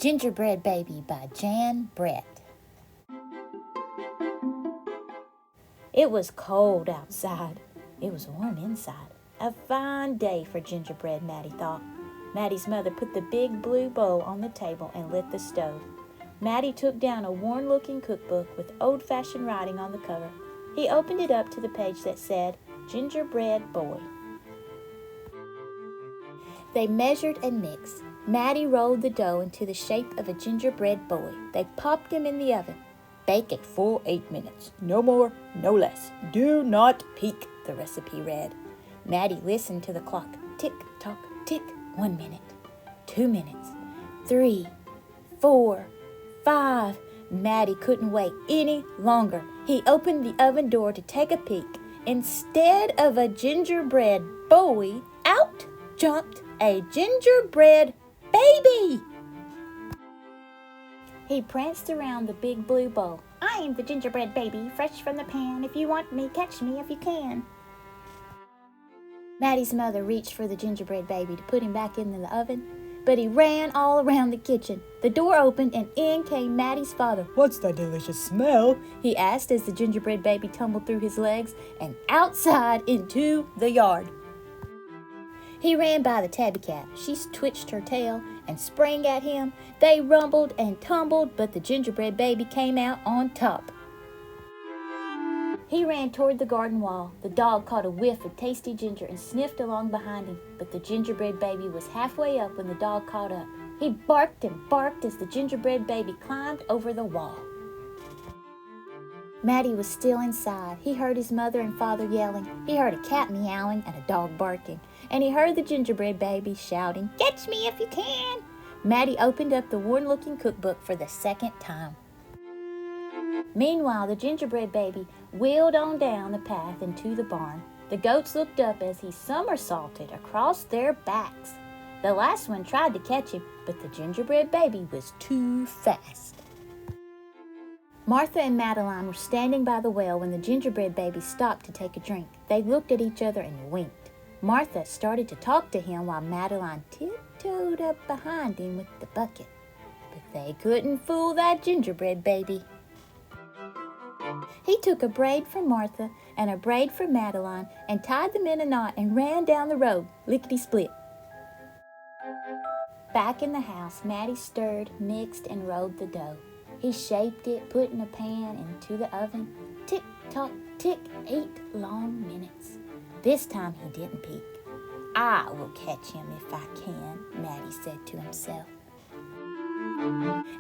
Gingerbread Baby by Jan Brett. It was cold outside. It was warm inside. A fine day for gingerbread, Maddie thought. Maddie's mother put the big blue bowl on the table and lit the stove. Maddie took down a worn-looking cookbook with old-fashioned writing on the cover. He opened it up to the page that said, Gingerbread Boy. They measured and mixed. Maddie rolled the dough into the shape of a gingerbread boy. They popped him in the oven. Bake at full 8 minutes. No more, no less. Do not peek, the recipe read. Maddie listened to the clock. Tick, tock, tick. 1 minute. 2 minutes. 3, 4, 5. Maddie couldn't wait any longer. He opened the oven door to take a peek. Instead of a gingerbread boy, out jumped a gingerbread baby. He pranced around the big blue bowl. I'm the gingerbread baby, fresh from the pan. If you want me, catch me if you can. Maddie's mother reached for the gingerbread baby to put him back in the oven, but he ran all around the kitchen. The door opened and in came Maddie's father. What's that delicious smell? He asked as the gingerbread baby tumbled through his legs and outside into the yard. He ran by the tabby cat. She twitched her tail and sprang at him. They rumbled and tumbled, but the gingerbread baby came out on top. He ran toward the garden wall. The dog caught a whiff of tasty ginger and sniffed along behind him, but the gingerbread baby was halfway up when the dog caught up. He barked and barked as the gingerbread baby climbed over the wall. Maddie was still inside. He heard his mother and father yelling. He heard a cat meowing and a dog barking. And he heard the gingerbread baby shouting, Catch me if you can! Maddie opened up the worn-looking cookbook for the second time. Meanwhile, the gingerbread baby wheeled on down the path into the barn. The goats looked up as he somersaulted across their backs. The last one tried to catch him, but the gingerbread baby was too fast. Martha and Madeline were standing by the well when the gingerbread baby stopped to take a drink. They looked at each other and winked. Martha started to talk to him while Madeline tiptoed up behind him with the bucket. But they couldn't fool that gingerbread baby. He took a braid from Martha and a braid from Madeline and tied them in a knot and ran down the road, lickety-split. Back in the house, Maddie stirred, mixed, and rolled the dough. He shaped it, put in a pan into the oven. Tick, tock, tick, 8 long minutes. This time he didn't peek. I will catch him if I can, Maddie said to himself.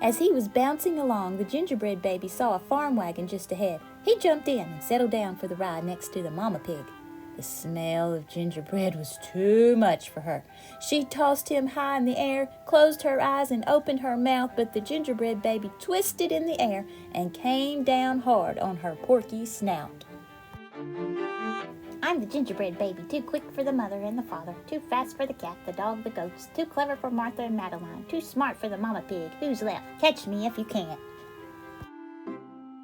As he was bouncing along, the gingerbread baby saw a farm wagon just ahead. He jumped in and settled down for the ride next to the mama pig. The smell of gingerbread was too much for her. She tossed him high in the air, closed her eyes and opened her mouth, but the gingerbread baby twisted in the air and came down hard on her porky snout. I'm the gingerbread baby, too quick for the mother and the father, too fast for the cat, the dog, the goats, too clever for Martha and Madeline, too smart for the mama pig. Who's left? Catch me if you can.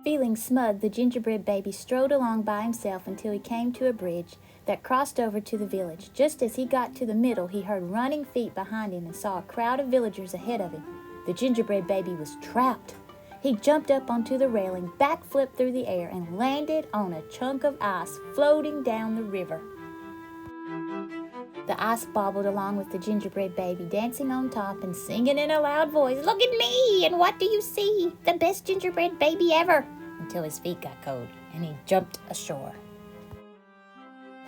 Feeling smug, the gingerbread baby strode along by himself until he came to a bridge that crossed over to the village. Just as he got to the middle, he heard running feet behind him and saw a crowd of villagers ahead of him. The gingerbread baby was trapped. He jumped up onto the railing, backflipped through the air, and landed on a chunk of ice floating down the river. The ice bobbled along with the gingerbread baby, dancing on top and singing in a loud voice, Look at me, and what do you see? The best gingerbread baby ever! Until his feet got cold, and he jumped ashore.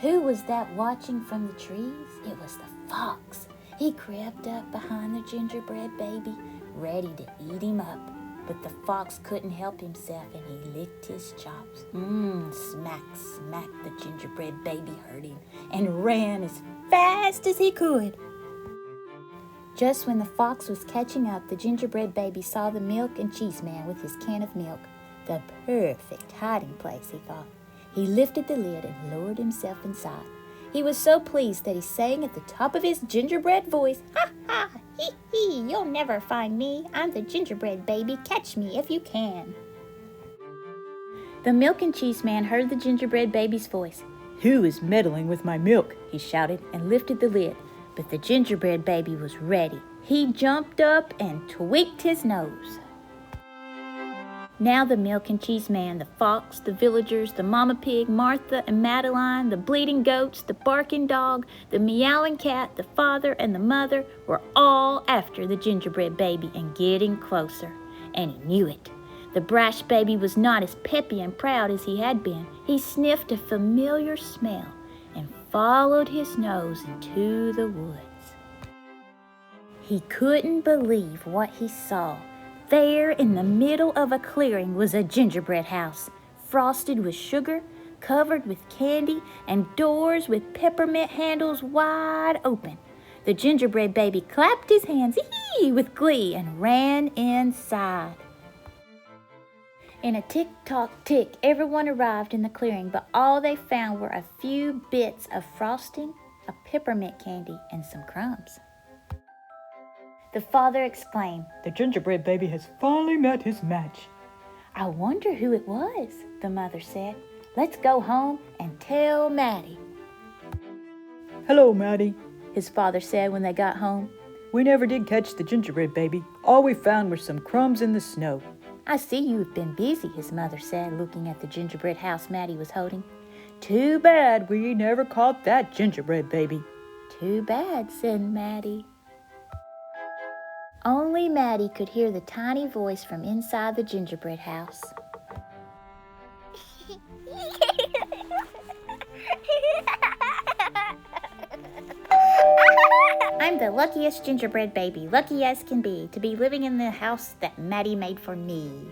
Who was that watching from the trees? It was the fox. He crept up behind the gingerbread baby, ready to eat him up. But the fox couldn't help himself, and he licked his chops. Smack, smack, the gingerbread baby heard him and ran as fast as he could. Just when the fox was catching up, the gingerbread baby saw the milk and cheese man with his can of milk. The perfect hiding place, he thought. He lifted the lid and lowered himself inside. He was so pleased that he sang at the top of his gingerbread voice, Ha ha, hee hee, you'll never find me. I'm the gingerbread baby, catch me if you can. The milk and cheese man heard the gingerbread baby's voice. Who is meddling with my milk? He shouted and lifted the lid. But the gingerbread baby was ready. He jumped up and tweaked his nose. Now the milk and cheese man, the fox, the villagers, the mama pig, Martha and Madeline, the bleeding goats, the barking dog, the meowing cat, the father and the mother were all after the gingerbread baby and getting closer. And he knew it. The brash baby was not as peppy and proud as he had been. He sniffed a familiar smell and followed his nose into the woods. He couldn't believe what he saw. There in the middle of a clearing was a gingerbread house, frosted with sugar, covered with candy, and doors with peppermint handles wide open. The gingerbread baby clapped his hands with glee and ran inside. In a tick-tock-tick, everyone arrived in the clearing, but all they found were a few bits of frosting, a peppermint candy, and some crumbs. The father exclaimed, "The gingerbread baby has finally met his match." "I wonder who it was," the mother said. "Let's go home and tell Maddie." "Hello, Maddie," his father said when they got home. "We never did catch the gingerbread baby. All we found were some crumbs in the snow." "I see you've been busy," his mother said, looking at the gingerbread house Maddie was holding. "Too bad we never caught that gingerbread baby." "Too bad," said Maddie. Only Maddie could hear the tiny voice from inside the gingerbread house. "I'm the luckiest gingerbread baby, lucky as can be, to be living in the house that Maddie made for me."